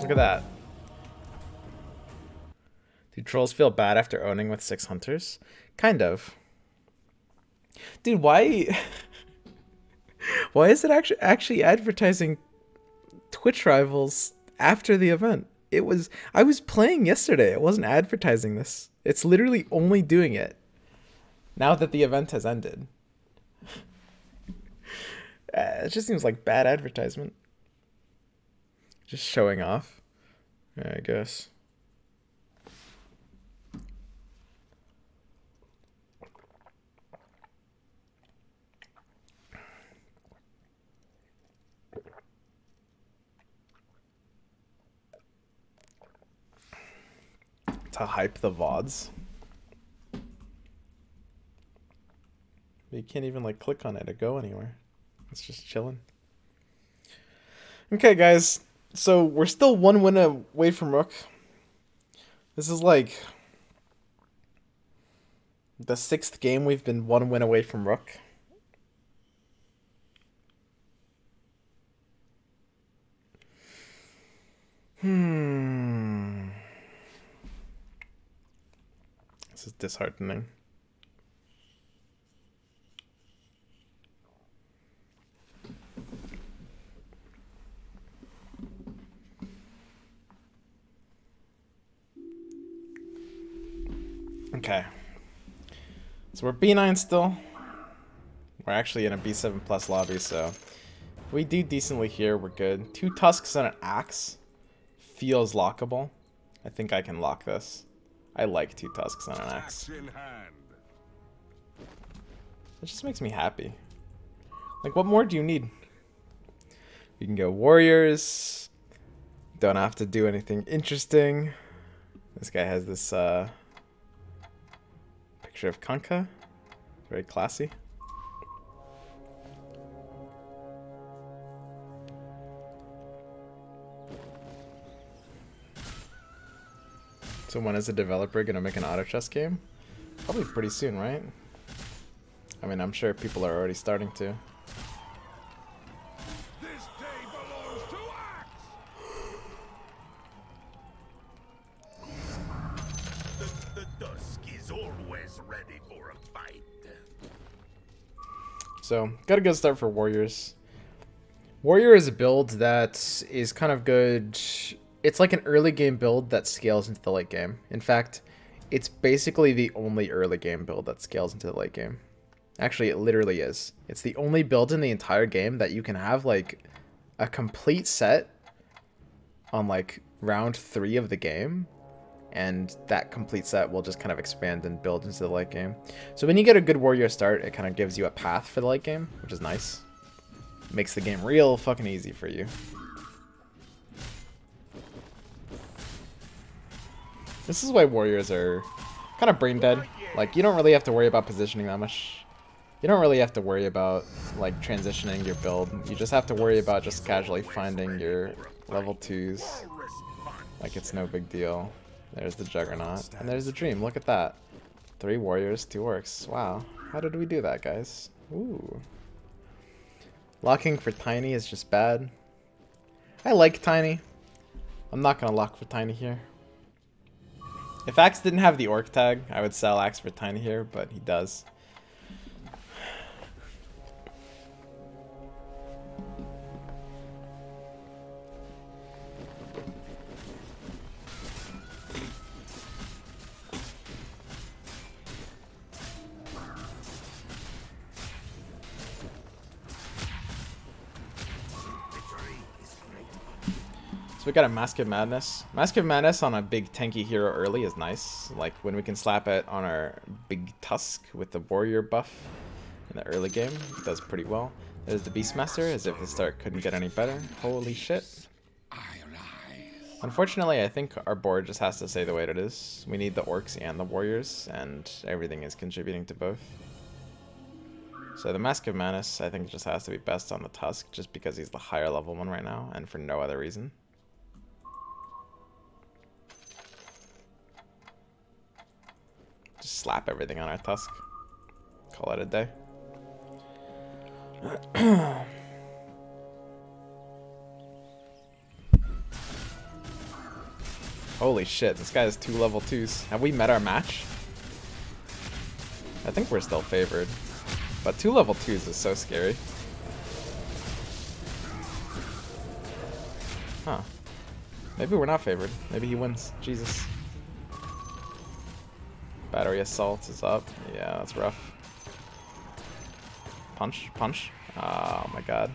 Look at that. Do trolls feel bad after owning with 6 hunters? Kind of. Dude, why why is it actually advertising Twitch rivals after the event? I was playing yesterday. It wasn't advertising this. It's literally only doing it now that the event has ended. It just seems like bad advertisement. Just showing off, yeah, I guess. To hype the VODs. But you can't even like click on it or go anywhere. It's just chilling. Okay, guys. So we're still 1 win away from Rook. This is like the 6th game we've been 1 win away from Rook. This is disheartening. Okay. So we're B9 still. We're actually in a B7 plus lobby, so if we do decently here, we're good. 2 tusks and an axe feels lockable. I think I can lock this. I like 2 tusks and an axe. It just makes me happy. Like, what more do you need? We can go warriors. Don't have to do anything interesting. This guy has this picture of Kanka. Very classy. So when is the developer gonna make an AutoChess game? Probably pretty soon, right? I mean, I'm sure people are already starting to. This day belongs to Axe. The dusk is always ready for a fight. So, got a good start for warriors. Warrior is a build that is kind of good. It's like an early game build that scales into the late game. In fact, it's basically the only early game build that scales into the late game. Actually, it literally is. It's the only build in the entire game that you can have like a complete set on like round 3 of the game, and that complete set will just kind of expand and build into the late game. So when you get a good warrior start, it kind of gives you a path for the late game, which is nice. Makes the game real fucking easy for you. This is why warriors are kind of brain dead. Like, you don't really have to worry about positioning that much. You don't really have to worry about, like, transitioning your build. You just have to worry about just casually finding your level 2s. Like, it's no big deal. There's the Juggernaut. And there's the Dream. Look at that. 3 warriors, 2 orcs. Wow. How did we do that, guys? Ooh. Locking for Tiny is just bad. I like Tiny. I'm not gonna lock for Tiny here. If Axe didn't have the orc tag, I would sell Axe for Tiny here, but he does. So we got a Mask of Madness. Mask of Madness on a big tanky hero early is nice. Like when we can slap it on our big Tusk with the warrior buff in the early game, it does pretty well. There's the Beastmaster, as if the start couldn't get any better. Holy shit. Unfortunately, I think our board just has to stay the way it is. We need the orcs and the warriors, and everything is contributing to both. So the Mask of Madness, I think, just has to be best on the Tusk, just because he's the higher level one right now, and for no other reason. Just slap everything on our Tusk. Call it a day. Holy shit, this guy has 2 level 2s. Have we met our match? I think we're still favored. But 2 level 2s is so scary. Huh. Maybe we're not favored. Maybe he wins. Jesus. Battery assault is up. Yeah, that's rough. Punch, punch. Oh my god.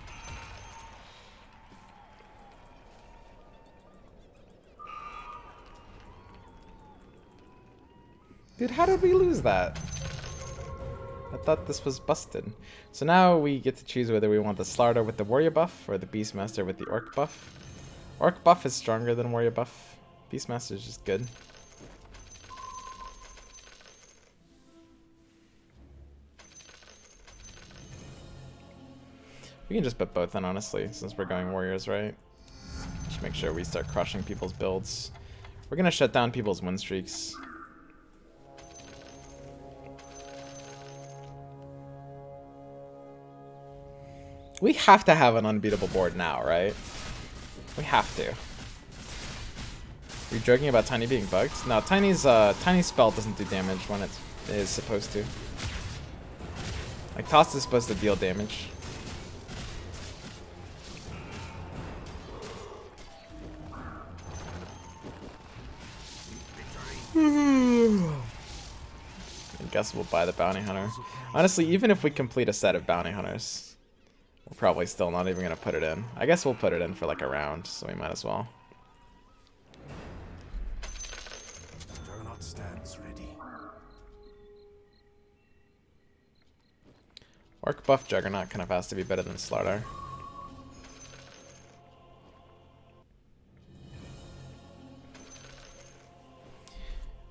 Dude, how did we lose that? I thought this was busted. So now we get to choose whether we want the Slardar with the warrior buff or the Beastmaster with the orc buff. Orc buff is stronger than warrior buff. Beastmaster is just good. We can just put both in, honestly, since we're going warriors, right? Just make sure we start crushing people's builds. We're gonna shut down people's win streaks. We have to have an unbeatable board now, right? We have to. You're joking about Tiny being bugged? No, Tiny's spell doesn't do damage when it is supposed to. Like, Toss is supposed to deal damage. I guess we'll buy the Bounty Hunter. Honestly, even if we complete a set of Bounty Hunters, we're probably still not even going to put it in. I guess we'll put it in for like a round, so we might as well. Juggernaut stands ready. Orc buff Juggernaut kind of has to be better than Slardar.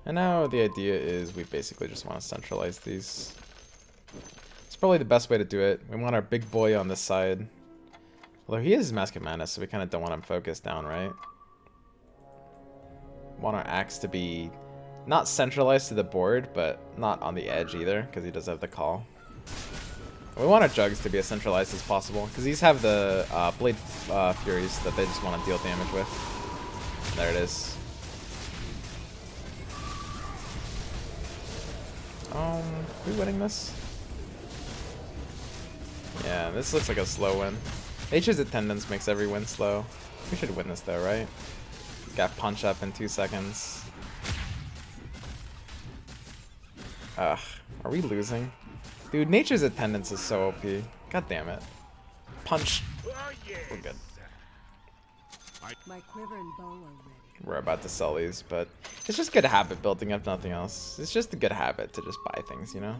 And now the idea is we basically just want to centralize these. It's probably the best way to do it. We want our big boy on this side. Although he is Mask of Madness, so we kind of don't want him focused down, right? Want our axe to be not centralized to the board, but not on the edge either, because he does have the call. We want our Jugs to be as centralized as possible, because these have the Blade Furies that they just want to deal damage with. There it is. Are we winning this? Yeah, this looks like a slow win. Nature's Attendance makes every win slow. We should win this though, right? Got punch up in 2 seconds. Ugh, are we losing? Dude, Nature's Attendance is so OP. God damn it. Punch. We're good. My quiver and bow are ready. We're about to sell these, but it's just good habit building up, nothing else. It's just a good habit to just buy things, you know?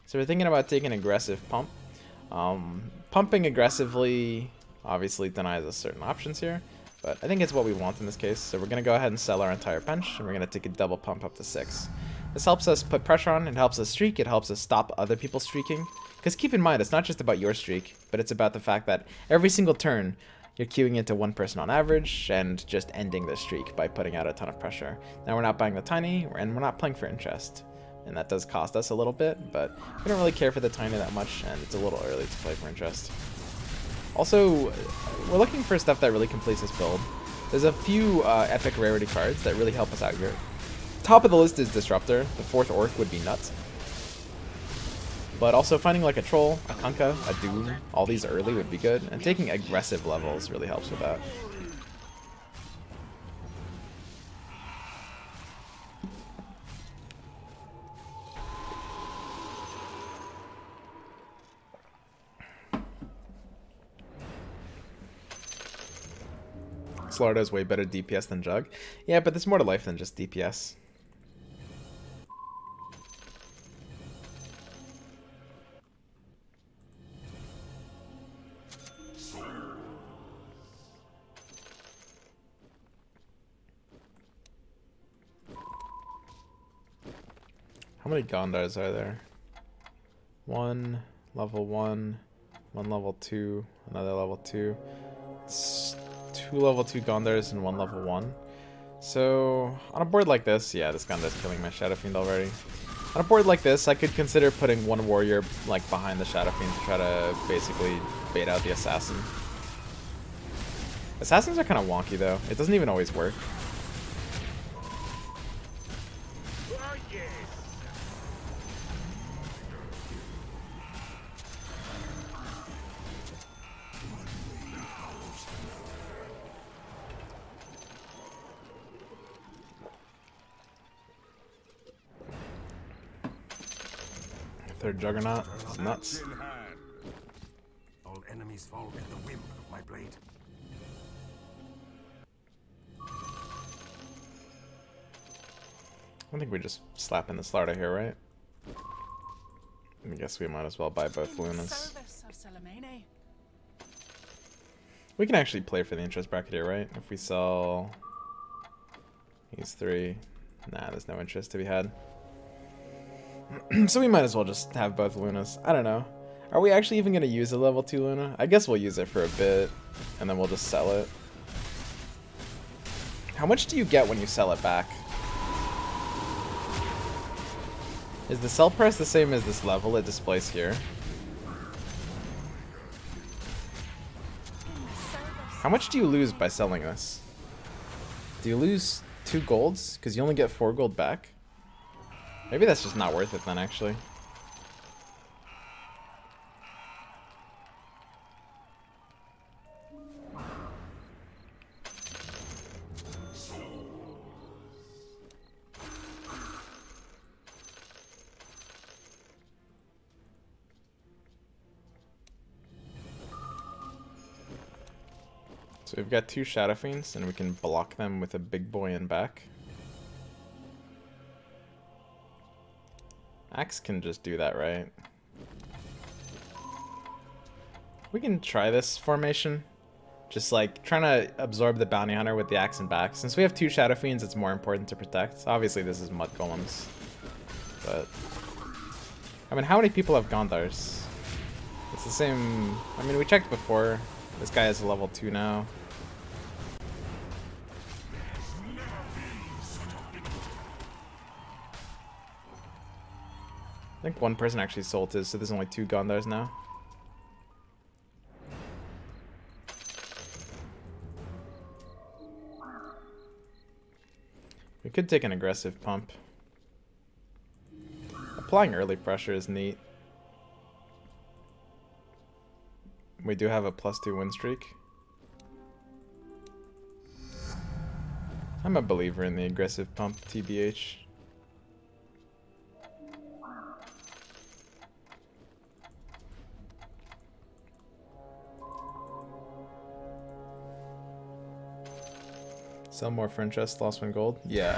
So we're thinking about taking aggressive pump. Pumping aggressively obviously denies us certain options here, but I think it's what we want in this case. So we're going to go ahead and sell our entire bench, and we're going to take a double pump up to 6. This helps us put pressure on, it helps us streak, it helps us stop other people streaking. Because keep in mind, it's not just about your streak, but it's about the fact that every single turn, you're queuing into 1 person on average and just ending the streak by putting out a ton of pressure. Now we're not buying the Tiny, and we're not playing for interest. And that does cost us a little bit, but we don't really care for the Tiny that much, and it's a little early to play for interest. Also, we're looking for stuff that really completes this build. There's a few epic rarity cards that really help us out here. Top of the list is Disruptor. The 4th Orc would be nuts. But also finding like a Troll, a Kunkka, a Doom, all these early would be good. And taking aggressive levels really helps with that. Slardar is way better DPS than Jug. Yeah, but there's more to life than just DPS. How many Gondars are there? 1, level 1, 1 level 2, another level 2. It's 2 level 2 Gondars and 1 level 1. So, on a board like this, yeah, this Gondar's killing my Shadow Fiend already. On a board like this, I could consider putting 1 warrior like behind the Shadow Fiend to try to basically bait out the assassin. Assassins are kind of wonky though. It doesn't even always work. Third Juggernaut. It's nuts. All enemies fall at the whim of my blade. I think we just slap in the starter here, right? I guess we might as well buy both Lunas. We can actually play for the interest bracket here, right? If we sell these three, nah, there's no interest to be had. So we might as well just have both Lunas. I don't know. Are we actually even going to use a level 2 Luna? I guess we'll use it for a bit, and then we'll just sell it. How much do you get when you sell it back? Is the sell price the same as this level it displays here? How much do you lose by selling this? Do you lose 2 golds? Because you only get 4 gold back? Maybe that's just not worth it then, actually. So we've got 2 Shadow Fiends, and we can block them with a big boy in back. Axe can just do that, right? We can try this formation. Just like trying to absorb the Bounty Hunter with the Axe in back. Since we have 2 Shadow Fiends, it's more important to protect. Obviously this is Mud Golems. But I mean, how many people have Gondars? It's the same. I mean, we checked before. This guy is a level 2 now. I think one person actually sold his, so there's only 2 Gondars now. We could take an aggressive pump. Applying early pressure is neat. We do have a +2 win streak. I'm a believer in the aggressive pump, TBH. Sell more friend chest, lost 1 gold? Yeah.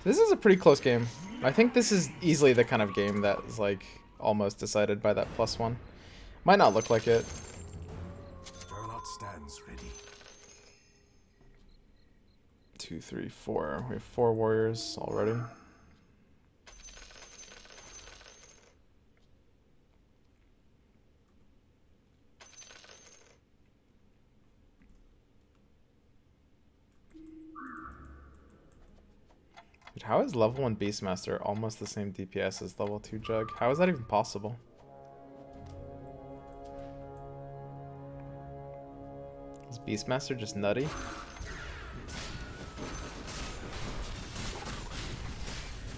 This is a pretty close game. I think this is easily the kind of game that is like almost decided by that +1. Might not look like it. Juggernaut stands ready. 2, 3, 4. We have 4 warriors already. Dude, how is level 1 Beastmaster almost the same DPS as level 2 Jug? How is that even possible? Is Beastmaster just nutty?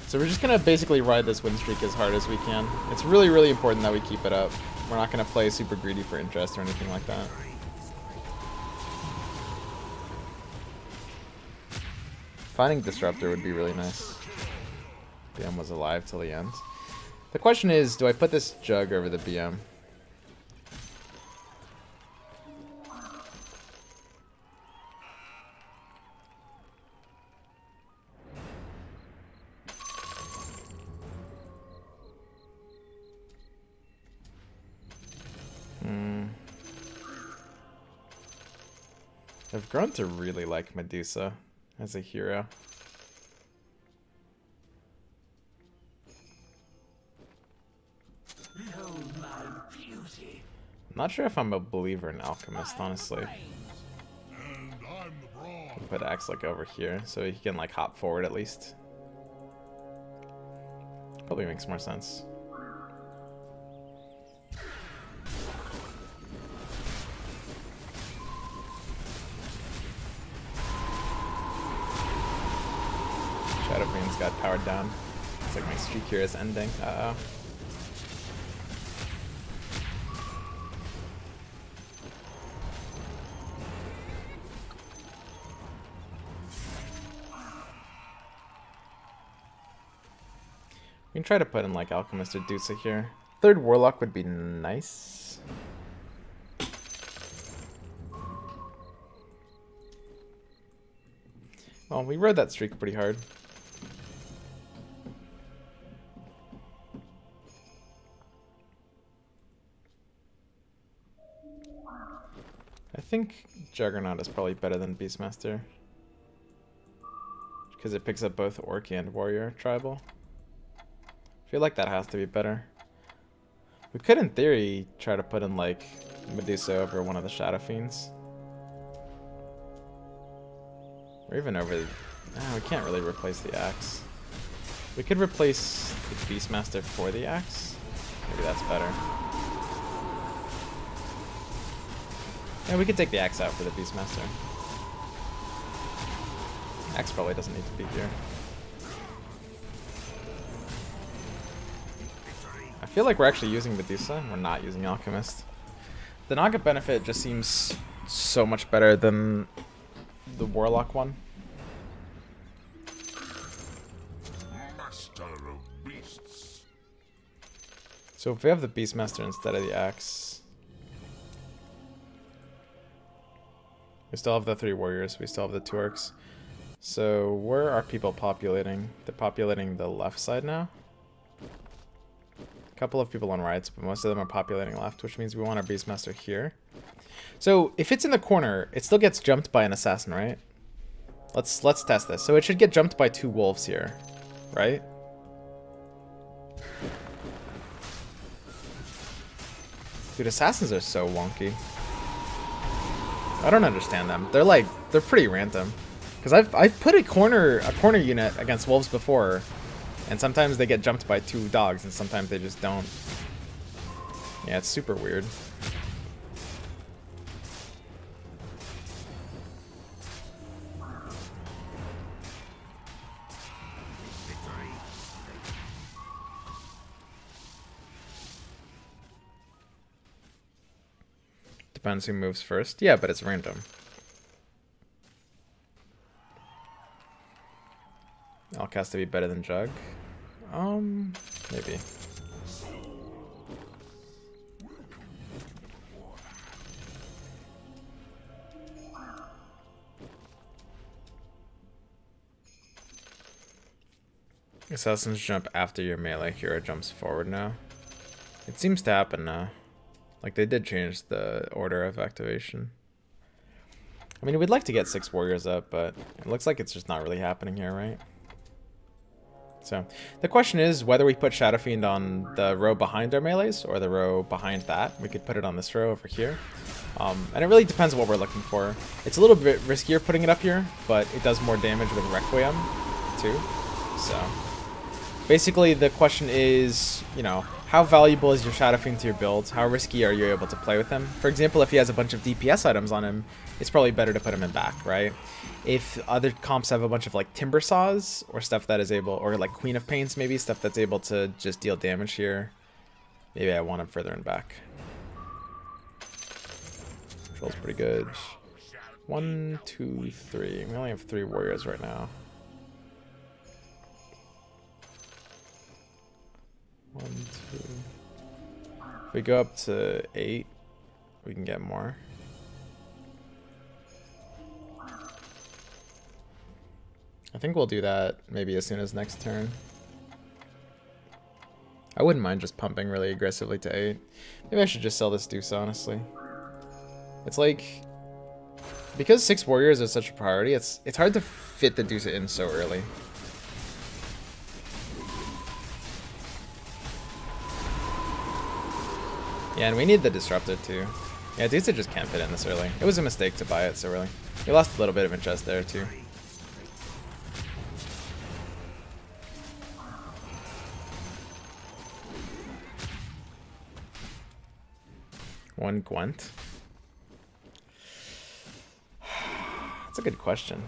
So we're just gonna basically ride this win streak as hard as we can. It's really, really important that we keep it up. We're not gonna play super greedy for interest or anything like that. Finding Disruptor would be really nice. BM was alive till the end. The question is, do I put this Jug over the BM? I've grown to really like Medusa as a hero. not sure if I'm a believer in Alchemist, honestly. Put Axe like over here so he can like hop forward at least. Probably makes more sense. Shadow Fiend's got powered down. It's like my streak here is ending. Uh-oh. We can try to put in like Alchemist or Dusa here. Third Warlock would be nice. Well, we rode that streak pretty hard. I think Juggernaut is probably better than Beastmaster. Because it picks up both Orc and Warrior Tribal. I feel like that has to be better. We could, in theory, try to put in, like, Medusa over one of the Shadow Fiends. Or even over... we can't really replace the Axe. We could replace the Beastmaster for the Axe. Maybe that's better. Yeah, we could take the Axe out for the Beastmaster. Axe probably doesn't need to be here. I feel like we're actually using Medusa, we're not using Alchemist. The Naga benefit just seems so much better than the Warlock one. Master of beasts. So if we have the Beastmaster instead of the Axe, we still have the 3 warriors, we still have the 2 orcs. So where are people populating? They're populating the left side now. A couple of people on rights, but most of them are populating left, which means we want our Beastmaster here. So if it's in the corner, it still gets jumped by an assassin, right? Let's test this. So it should get jumped by 2 wolves here, right? Dude, assassins are so wonky. I don't understand them. They're pretty random. Because I've put a corner unit against wolves before, and sometimes they get jumped by 2 dogs, and sometimes they just don't. Yeah, it's super weird. Depends who moves first. Yeah, but it's random. Elk has to be better than Jug. Maybe. Assassins jump after your melee hero jumps forward now. It seems to happen now. Like, they did change the order of activation. I mean, we'd like to get 6 warriors up, but it looks like it's just not really happening here, right? So, the question is whether we put Shadow Fiend on the row behind our melees or the row behind that. We could put it on this row over here. And it really depends on what we're looking for. It's a little bit riskier putting it up here, but it does more damage with Requiem, too. So, basically the question is, you know, how valuable is your Shadow Fiend to your build? How risky are you able to play with him? For example, if he has a bunch of DPS items on him, it's probably better to put him in back, right? If other comps have a bunch of like Timber Saws or stuff that is able, or like Queen of Pains maybe, stuff that's able to just deal damage here, maybe I want him further in back. Control's pretty good. 1, 2, 3. We only have 3 warriors right now. 1, 2. If we go up to 8, we can get more. I think we'll do that maybe as soon as next turn. I wouldn't mind just pumping really aggressively to 8. Maybe I should just sell this Deuce, honestly. It's like, because 6 warriors is such a priority, it's hard to fit the Deuce in so early. Yeah, and we need the Disruptor too. Yeah, Dusa just can't fit in this early. It was a mistake to buy it so early. We lost a little bit of interest there too. One Gwent. That's a good question.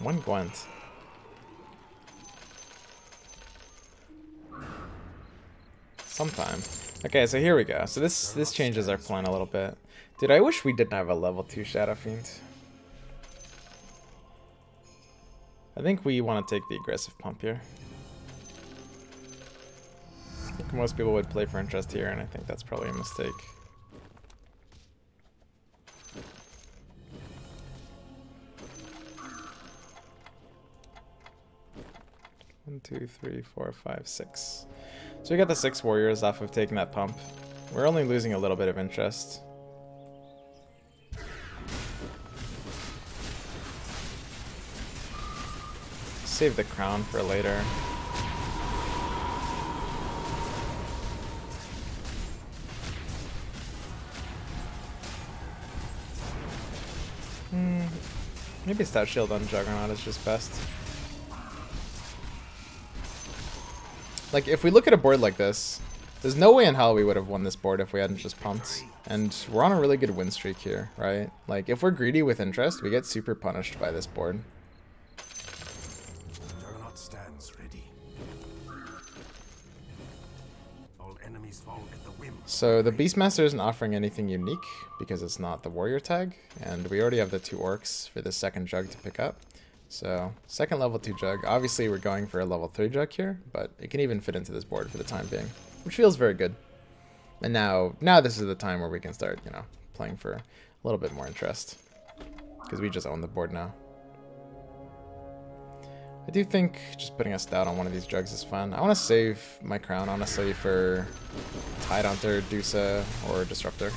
One Gwent. Sometime. Okay, so here we go. So this changes our plan a little bit. Dude, I wish we didn't have a level 2 Shadow Fiend. I think we want to take the aggressive pump here. I think most people would play for interest here, and I think that's probably a mistake. 1, 2, 3, 4, 5, 6. So we got the 6 warriors off of taking that pump. We're only losing a little bit of interest. Save the crown for later. Maybe Stout Shield on Juggernaut is just best. Like, if we look at a board like this, there's no way in hell we would have won this board if we hadn't just pumped. And we're on a really good win streak here, right? Like, if we're greedy with interest, we get super punished by this board. Juggernaut stands ready. All enemies fall at the whim. So the Beastmaster isn't offering anything unique because it's not the warrior tag, and we already have the 2 orcs for the second jug to pick up. So second level 2 jug. Obviously we're going for a level 3 jug here, but it can even fit into this board for the time being, which feels very good. And now this is the time where we can start, you know, playing for a little bit more interest, because we just own the board now. I do think just putting a Stout on one of these jugs is fun. I want to save my crown, honestly, for Tidehunter, Dusa, or Disruptor.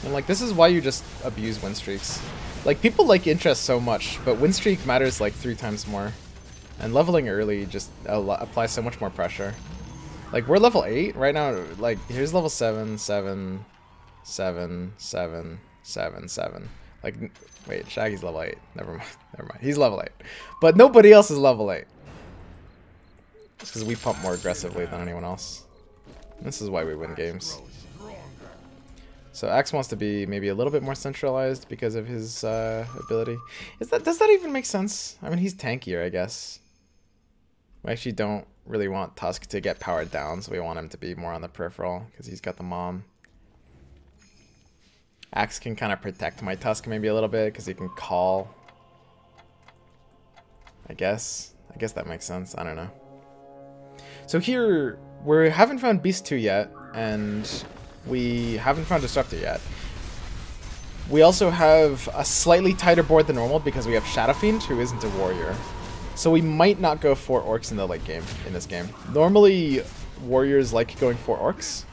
And like, this is why you just abuse win streaks. Like, people like interest so much, but win streak matters like 3 times more. And leveling early just applies so much more pressure. Like, we're level 8 right now. Like, here's level 7, 7, 7, 7, 7, 7. Like, wait, Shaggy's level 8. Never mind. Never mind. He's level 8. But nobody else is level 8. It's because we pump more aggressively than anyone else. And this is why we win games. So Axe wants to be maybe a little bit more centralized because of his ability. Does that even make sense? I mean, he's tankier, I guess. We actually don't really want Tusk to get powered down, so we want him to be more on the peripheral because he's got the mom. Axe can kind of protect my Tusk maybe a little bit because he can call. I guess that makes sense. I don't know. So here, we haven't found Beast 2 yet, and we haven't found Disruptor yet. We also have a slightly tighter board than normal because we have Shadow Fiend, who isn't a warrior. So we might not go 4 orcs in the late game, in this game. Normally, warriors like going 4 orcs.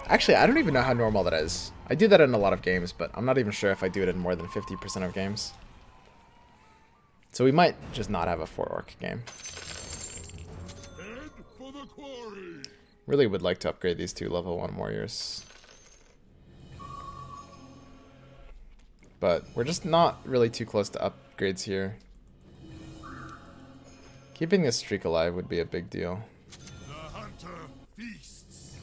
Actually, I don't even know how normal that is. I do that in a lot of games, but I'm not even sure if I do it in more than 50% of games. So we might just not have a 4 orc game. Really would like to upgrade these 2 level 1 warriors. But we're just not really too close to upgrades here. Keeping this streak alive would be a big deal. The hunter feasts.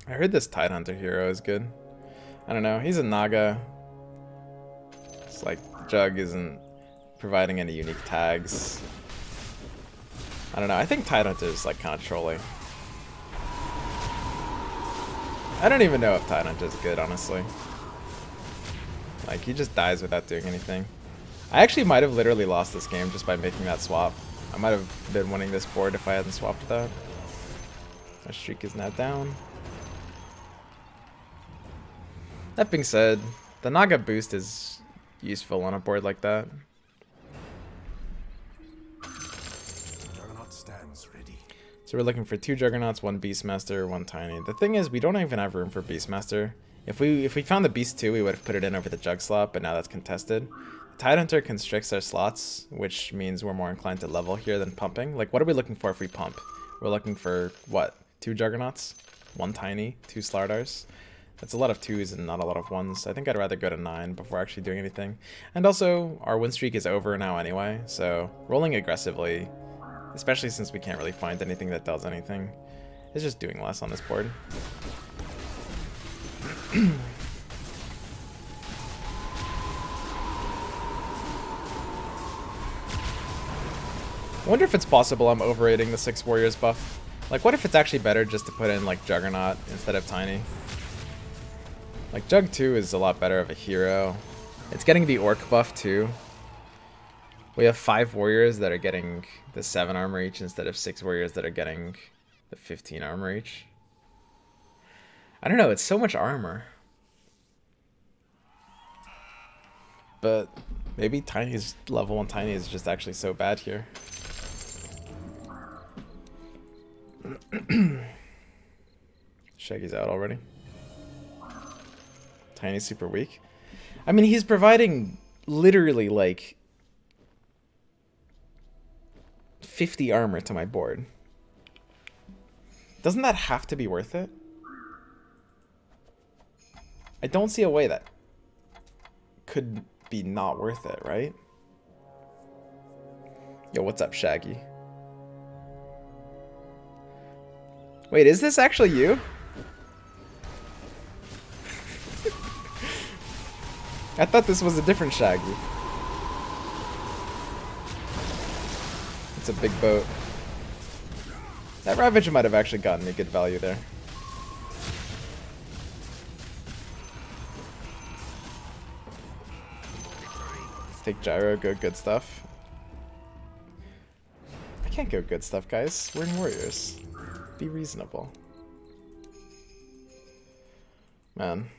I heard this Tidehunter hero is good. I don't know, he's a Naga. It's like Jug isn't providing any unique tags. I don't know, I think Tidehunter is like kind of trolly. I don't even know if Tidehunter is good, honestly. Like, he just dies without doing anything. I actually might have literally lost this game just by making that swap. I might have been winning this board if I hadn't swapped that. Our streak is now down. That being said, the Naga boost is useful on a board like that. Juggernaut stands ready. So we're looking for 2 Juggernauts, 1 Beastmaster, 1 Tiny. The thing is, we don't even have room for Beastmaster. If we found the Beast 2, we would have put it in over the Jug slot, but now that's contested. Tidehunter constricts our slots, which means we're more inclined to level here than pumping. Like, what are we looking for if we pump? We're looking for, what, 2 Juggernauts? 1 Tiny? 2 Slardars? That's a lot of 2s and not a lot of 1s. I think I'd rather go to 9 before actually doing anything. And also, our win streak is over now anyway, so rolling aggressively, especially since we can't really find anything that does anything, is just doing less on this board. I wonder if it's possible I'm overrating the 6 Warriors buff. Like, what if it's actually better just to put in, like, Juggernaut instead of Tiny? Like, Jug 2 is a lot better of a hero. It's getting the Orc buff, too. We have 5 Warriors that are getting the 7 armor each instead of 6 Warriors that are getting the 15 armor each. I don't know, it's so much armor. But maybe Tiny's level 1 Tiny is just actually so bad here. Shaggy's out already. Tiny's super weak. I mean, he's providing literally like 50 armor to my board. Doesn't that have to be worth it? I don't see a way that could be not worth it, right? Yo, what's up, Shaggy? Wait, is this actually you? I thought this was a different Shaggy. It's a big boat. That Ravage might have actually gotten me good value there. Take Gyro, go good stuff. I can't go good stuff, guys. We're in Warriors. Be reasonable. Man.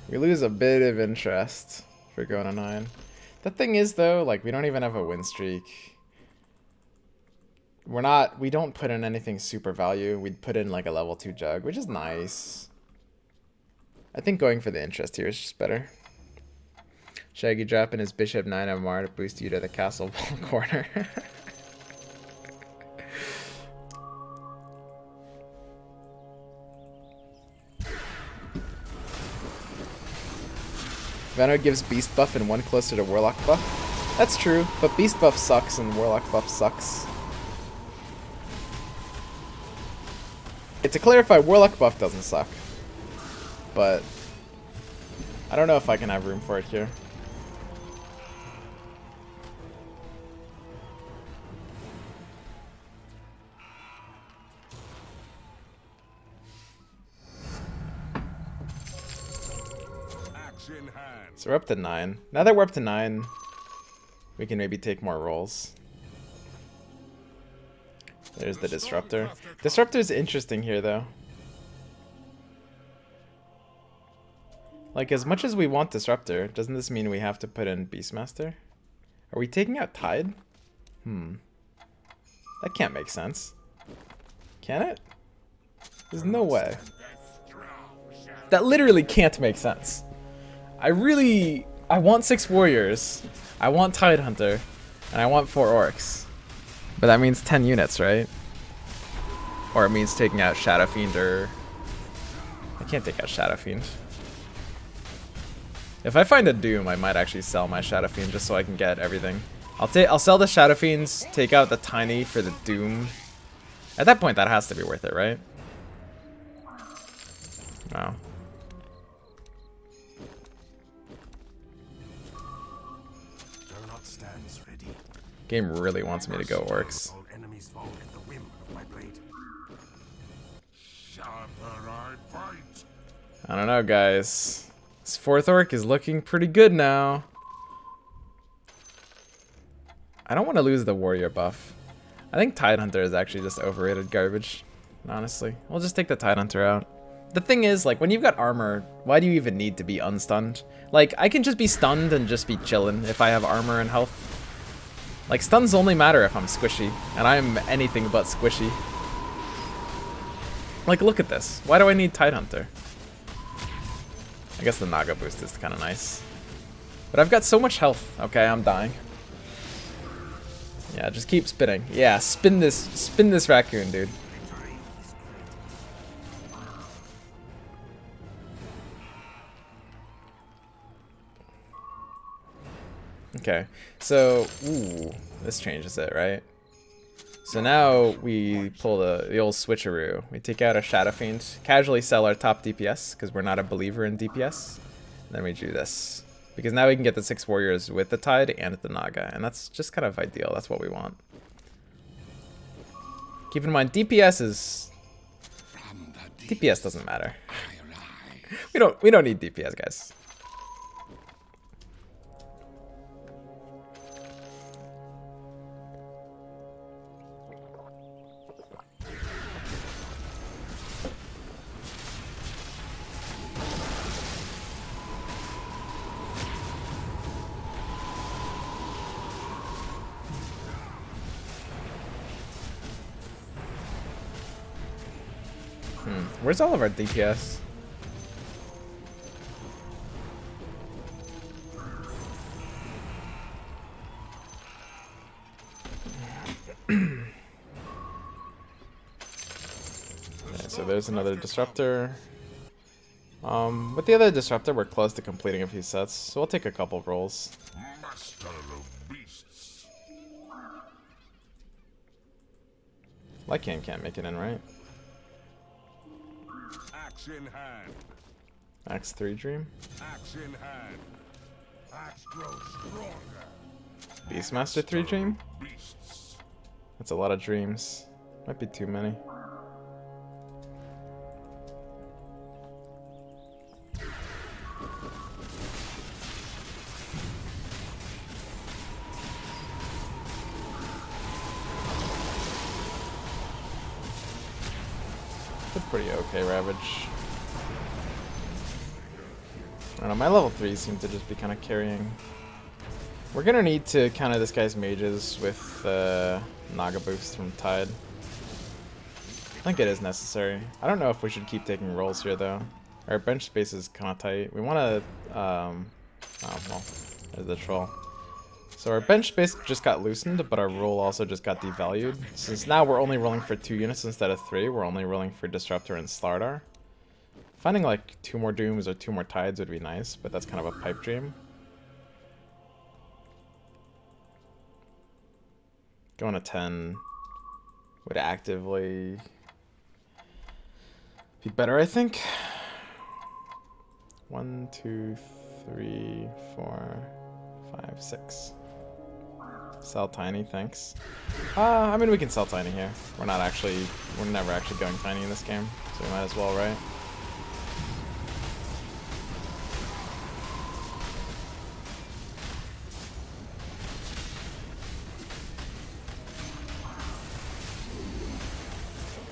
We lose a bit of interest for going to 9. The thing is, though, like, we don't even have a win streak. We don't put in anything super value. We'd put in, like, a level 2 Jug, which is nice. I think going for the interest here is just better. Shaggy dropping his Bishop 9 MR to boost you to the castle ball corner. Venom gives Beast buff and 1 closer to Warlock buff. That's true, but Beast buff sucks and Warlock buff sucks. To clarify, Warlock buff doesn't suck. But I don't know if I can have room for it here. So we're up to 9. Now that we're up to 9, we can maybe take more rolls. There's the Disruptor. Disruptor's interesting here, though. Like, as much as we want Disruptor, doesn't this mean we have to put in Beastmaster? Are we taking out Tide? That can't make sense. Can it? There's no way. That literally can't make sense. I want 6 Warriors, I want Tidehunter, and I want 4 Orcs. But that means 10 units, right? Or it means taking out Shadow Fiend, or... I can't take out Shadow Fiend. If I find a Doom, I might actually sell my Shadow Fiend just so I can get everything. I'll sell the Shadow Fiends, take out the Tiny for the Doom. At that point, that has to be worth it, right? No. Game really wants me to go Orcs. I don't know, guys. This 4th Orc is looking pretty good now. I don't want to lose the Warrior buff. I think Tidehunter is actually just overrated garbage, honestly. We'll just take the Tidehunter out. The thing is, like, when you've got armor, why do you even need to be unstunned? Like, I can just be stunned and just be chillin' if I have armor and health. Like, stuns only matter if I'm squishy, and I'm anything but squishy. Like, look at this. Why do I need Tidehunter? I guess the Naga boost is kind of nice. But I've got so much health. Okay, I'm dying. Yeah, just keep spinning. Yeah, spin this raccoon, dude. Okay, so, ooh, this changes it, right? So now we pull the old switcheroo. We take out a Shadow Fiend, casually sell our top DPS, because we're not a believer in DPS. Then we do this. Because now we can get the 6 warriors with the Tide and the Naga, and that's just kind of ideal. That's what we want. Keep in mind, DPS doesn't matter. We don't need DPS, guys. Where's all of our DPS? Okay, so there's another disruptor. With the other disruptor, we're close to completing a few sets, so we'll take a couple of rolls. Master of beasts. Lycan can't make it in, right? Axe in hand. Axe 3 Dream. Axe in hand. Axe grows stronger. Beastmaster 3 Dream? Beasts. That's a lot of dreams. Might be too many. Did pretty okay Ravage. I don't know, my level 3s seem to just be kind of carrying. We're gonna need to counter this guy's mages with Naga boost from Tide. I think it is necessary. I don't know if we should keep taking rolls here though. Our bench space is kind of tight. We want to, oh well, there's the troll. So our bench space just got loosened, but our roll also just got devalued. Since now we're only rolling for 2 units instead of 3, we're only rolling for Disruptor and Slardar. Finding like 2 more Dooms or 2 more Tides would be nice, but that's kind of a pipe dream. Going to 10 would actively be better, I think. 1, 2, 3, 4, 5, 6. Sell tiny, thanks. I mean, we can sell tiny here. We're never actually going tiny in this game, so we might as well, right?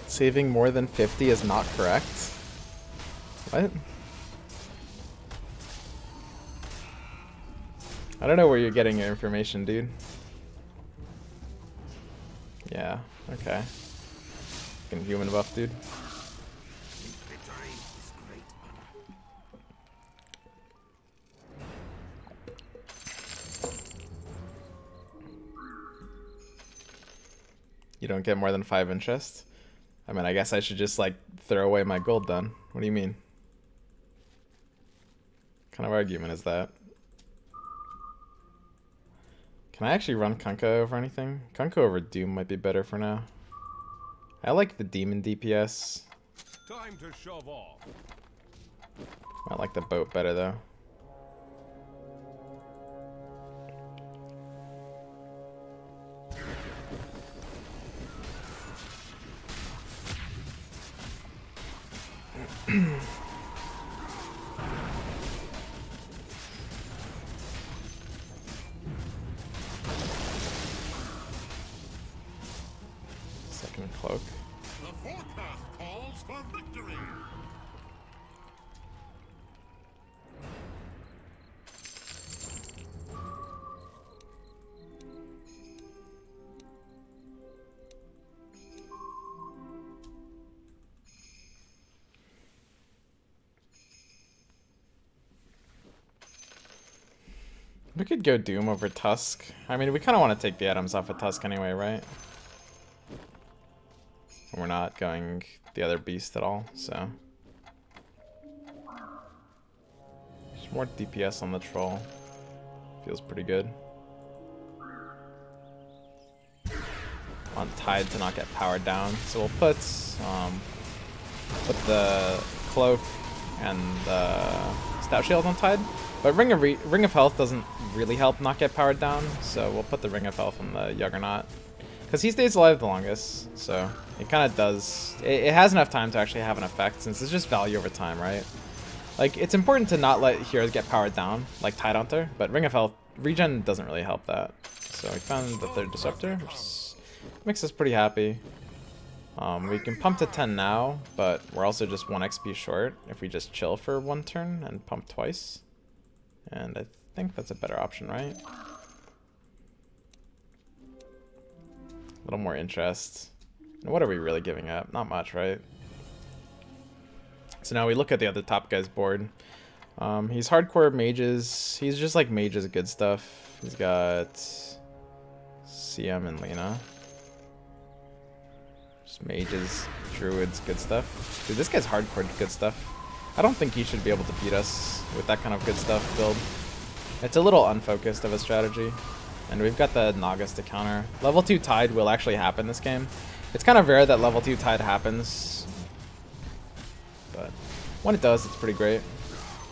Saving more than 50 is not correct. What? I don't know where you're getting your information, dude. Yeah, okay. Fucking human buff, dude. You don't get more than 5 interest? I mean, I guess I should just, like, throw away my gold then. What do you mean? What kind of argument is that? Can I actually run Kunkka over anything? Kunkka over Doom might be better for now. I like the Demon DPS. Time to shove off. I like the boat better though. Second cloak. The forecast calls for victory. We could go Doom over Tusk. I mean, we kind of want to take the items off of Tusk anyway, right? And we're not going the other beast at all, so. There's more DPS on the troll. Feels pretty good. On Tide to not get powered down. So we'll put the Cloak and the Stout Shield on Tide. But Ring of Health doesn't really help not get powered down, so we'll put the Ring of Health on the Juggernaut. Because he stays alive the longest, so it kind of does... It has enough time to actually have an effect, since it's just value over time, right? Like, it's important to not let heroes get powered down, like Tidehunter, but Ring of Health, regen doesn't really help that. So we found the third Disruptor, which makes us pretty happy. We can pump to 10 now, but we're also just 1 XP short if we just chill for 1 turn and pump twice. And I think that's a better option, right? A little more interest. And what are we really giving up? Not much, right? So now we look at the other top guy's board. He's hardcore mages. He's just like mages good stuff. He's got CM and Lena. Just mages, druids, good stuff. Dude, this guy's hardcore good stuff. I don't think he should be able to beat us with that kind of good stuff build. It's a little unfocused of a strategy. And we've got the Nagas to counter. Level 2 Tide will actually happen this game. It's kind of rare that level 2 Tide happens. But when it does, it's pretty great.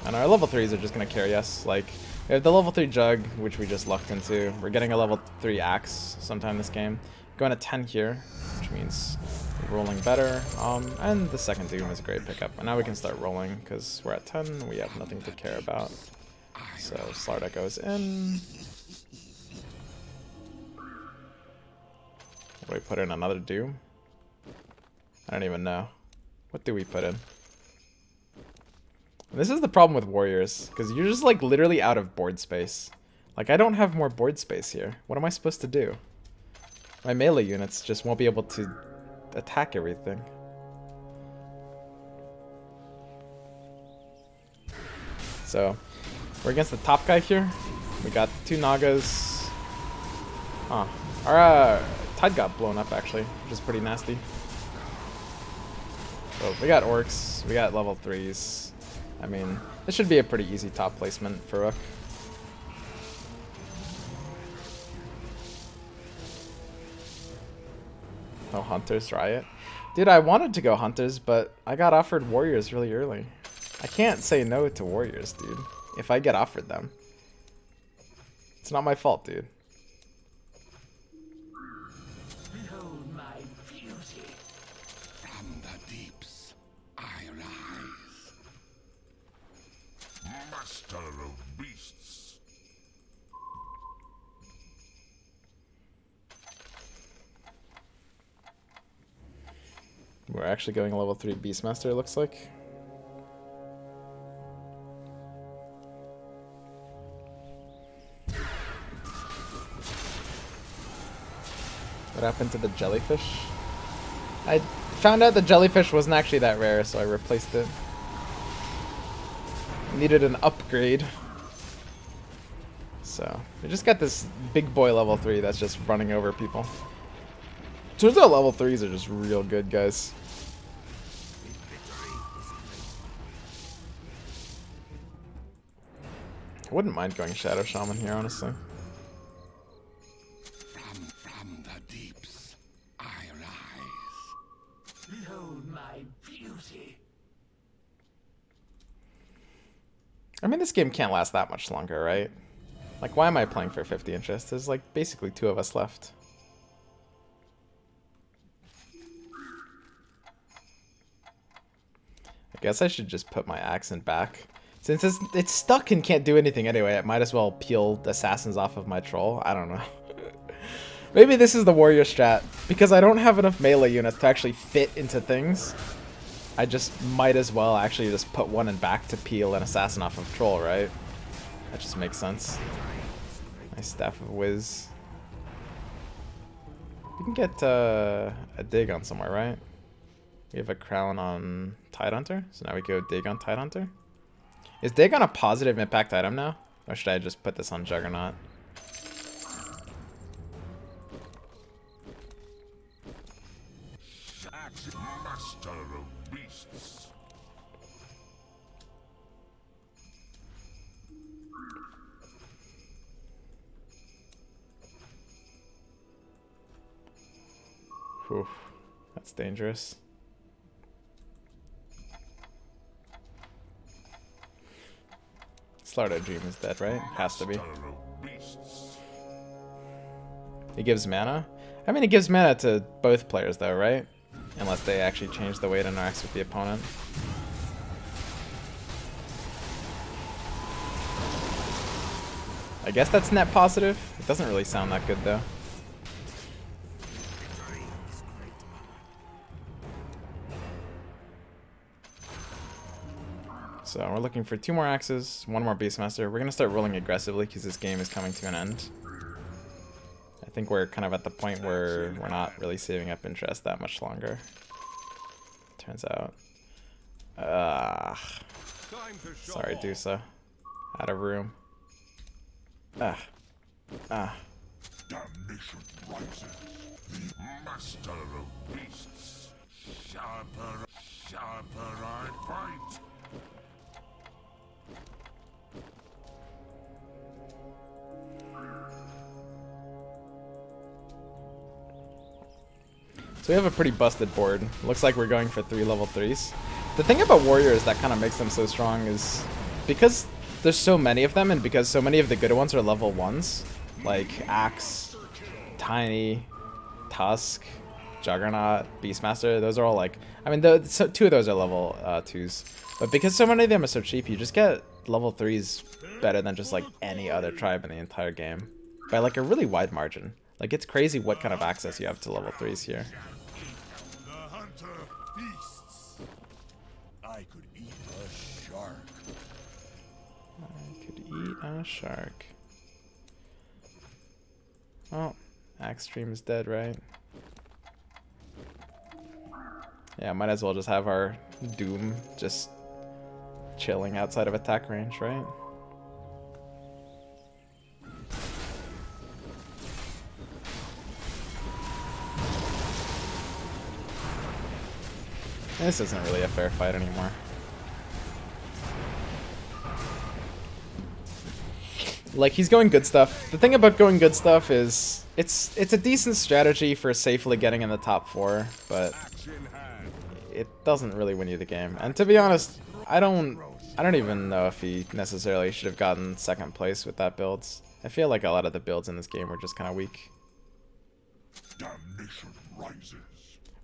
And our level 3s are just going to carry us. Like, we have the level 3 Jug, which we just lucked into. We're getting a level 3 Axe sometime this game. Going to 10 here, which means rolling better. And the second Doom is a great pickup. And now we can start rolling, because we're at 10. We have nothing to care about. So Slardar goes in. Do we put in another Doom? I don't even know. What do we put in? And this is the problem with warriors, because you're just like literally out of board space. Like, I don't have more board space here. What am I supposed to do? My melee units just won't be able to attack everything. So, we're against the top guy here. We got 2 Nagas. Huh. Our Tide got blown up actually, which is pretty nasty. So we got Orcs, we got level 3s. I mean, this should be a pretty easy top placement for Rook. No Hunters Riot. Dude, I wanted to go Hunters, but I got offered Warriors really early. I can't say no to Warriors, dude, if I get offered them. It's not my fault, dude. Behold my beauty. From the deeps, I rise. Master of beasts. We're actually going level 3 Beastmaster, it looks like. What happened to the jellyfish? I found out the jellyfish wasn't actually that rare, so I replaced it. Needed an upgrade. So, we just got this big boy level 3 that's just running over people. Turns out level 3s are just real good, guys. I wouldn't mind going Shadow Shaman here, honestly. From the deeps, I rise. Behold my beauty. I mean, this game can't last that much longer, right? Like, why am I playing for 50 interest? There's like basically 2 of us left. I guess I should just put my accent back. Since it's stuck and can't do anything anyway, I might as well peel the assassins off of my troll. I don't know. Maybe this is the warrior strat. Because I don't have enough melee units to actually fit into things. I just might as well actually just put one in back to peel an assassin off of troll, right? That just makes sense. Nice Staff of Wiz. We can get a dig on somewhere, right? We have a crown on Tidehunter, so now we go dig on Tidehunter. Is dig on a positive impact item now? Or should I just put this on Juggernaut? Master of beasts. Whew, that's dangerous. Slaughter Dream is dead, right? Has to be. He gives mana? I mean, he gives mana to both players though, right? Unless they actually change the way it interacts with the opponent. I guess that's net positive. It doesn't really sound that good though. So we're looking for 2 more axes, 1 more Beastmaster. We're going to start rolling aggressively because this game is coming to an end. I think we're kind of at the point where we're not really saving up interest that much longer. Turns out. Sorry, Dusa. Out of room. Damnation rises. The master of beasts. Sharper I bite. So we have a pretty busted board. Looks like we're going for 3 level 3s. The thing about warriors that kind of makes them so strong is because there's so many of them and because so many of the good ones are level 1s, like Axe, Tiny, Tusk, Juggernaut, Beastmaster, those are all like, I mean, 2 of those are level 2s. But because so many of them are so cheap, you just get level 3s better than just like any other tribe in the entire game. By like a really wide margin. Like, it's crazy what kind of access you have to level 3s here. The hunter feasts. I could eat a shark. I could eat a shark. Oh, Axe Stream is dead, right? Yeah, might as well just have our Doom just chilling outside of attack range, right? This isn't really a fair fight anymore. Like, he's going good stuff. The thing about going good stuff is it's a decent strategy for safely getting in the top 4, but it doesn't really win you the game. And to be honest, I don't even know if he necessarily should have gotten 2nd place with that build. I feel like a lot of the builds in this game were just kind of weak. Damnation rises.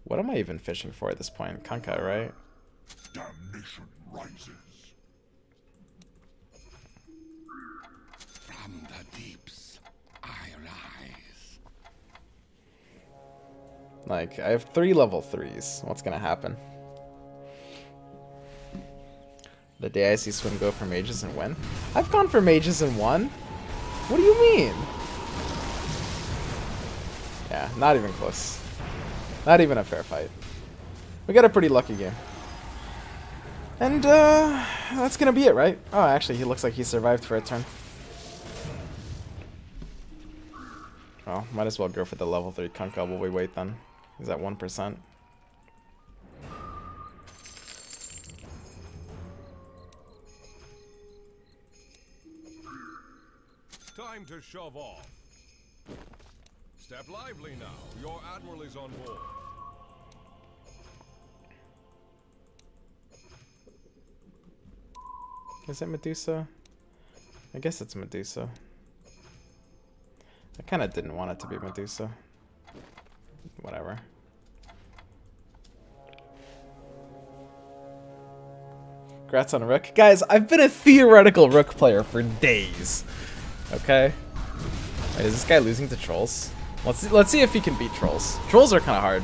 What am I even fishing for at this point? Kanka, right? Damnation rises. From the deeps, I rise. Like, I have 3 level 3s. What's gonna happen? The day I see Swim go for mages and win? I've gone for mages and won? What do you mean? Yeah, not even close. Not even a fair fight. We got a pretty lucky game. And, that's gonna be it, right? Oh, actually, he looks like he survived for a turn. Oh, might as well go for the level 3 Kunkka while we wait then. He's at 1%. Time to shove off. Step lively now. Your admiral is on board. Is it Medusa? I guess it's Medusa. I kind of didn't want it to be Medusa. Whatever. Congrats on Rook. Guys, I've been a theoretical Rook player for days. Okay? Wait, is this guy losing to trolls? Let's see if he can beat trolls. Trolls are kind of hard.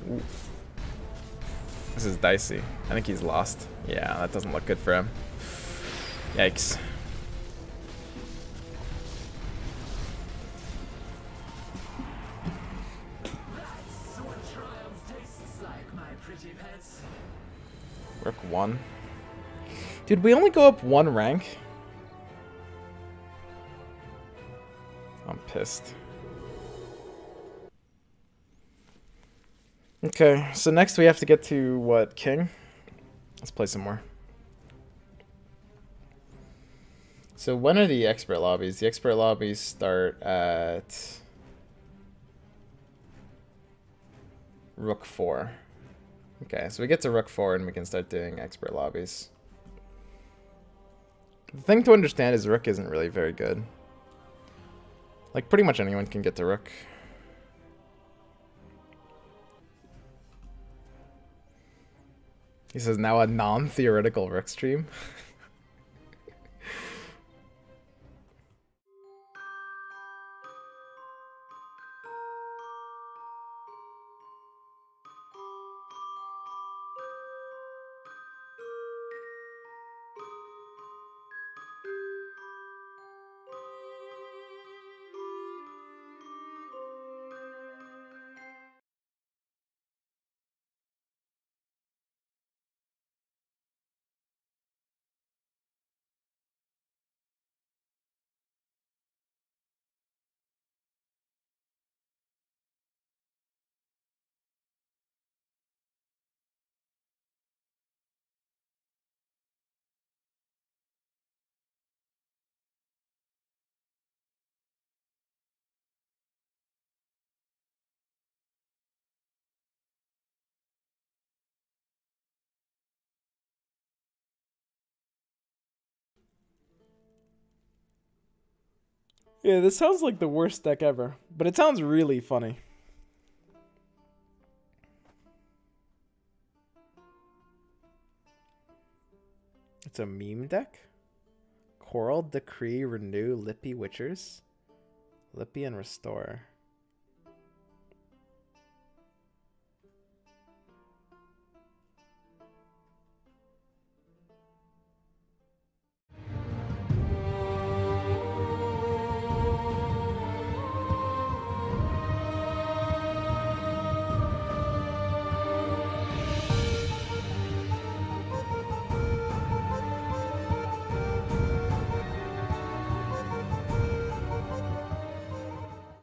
Ooh. This is dicey. I think he's lost. Yeah, that doesn't look good for him. Yikes. Rook 1. Dude, we only go up 1 rank? I'm pissed. Okay, so next we have to get to, what, king? Let's play some more. So when are the expert lobbies? The expert lobbies start at Rook 4. Okay, so we get to Rook 4 and we can start doing expert lobbies. The thing to understand is Rook isn't really very good. Like, pretty much anyone can get to Rook. He says, now a non-theoretical Rook stream. Yeah, this sounds like the worst deck ever, but it sounds really funny. It's a meme deck? Coral, Decree, Renew, Lippy, Witchers? Lippy and Restore.